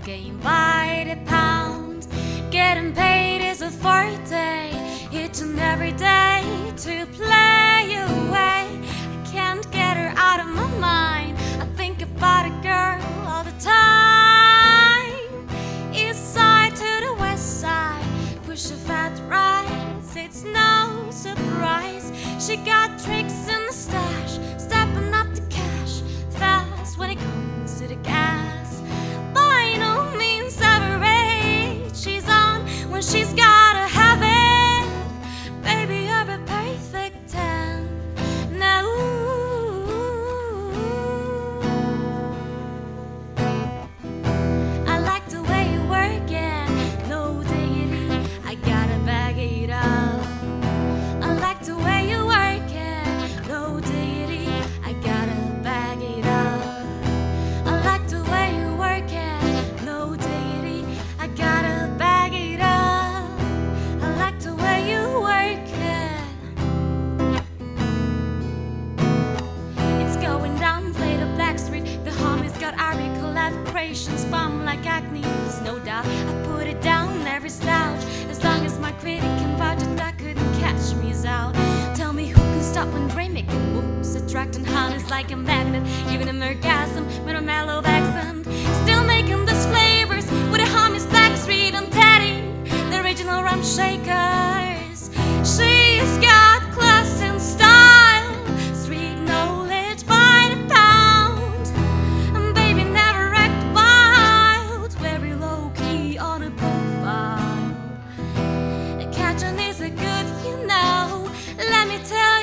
Getting by the pound, getting paid is a forte. Each and every day to play away. I can't get her out of my mind. I think about a girl all the time. East side to the west side, push a fat rides. It's no surprise she got tricks in the stash, stepping up the cash fast when it comes to the gas. By no means average, she's on when she's gotta have it. Baby, you're a perfect 10 now. I like the way you work it, no diggity, I gotta bag it up. I like the way you work it, no diggity, I gotta bag it up. I like the way you work it, no diggity, I gotta bag it up. I like the way you work it. It's going down, play the Black Street. The homies got Ari collaborations, bomb like Agnes, no doubt. I put it down every slouch, as long as my critic can vouch that I couldn't catch me out. Tell me who can stop when Dre making moves, attracting honeys like a magnet, giving them orgasm with a mellow accent. Still making those flavors with the homies Black Street and Teddy, the original rum shakers. She's got class and style, street knowledge by the pound, and baby never act wild, very low key on a profile. Catching is a good, you know. Let me tell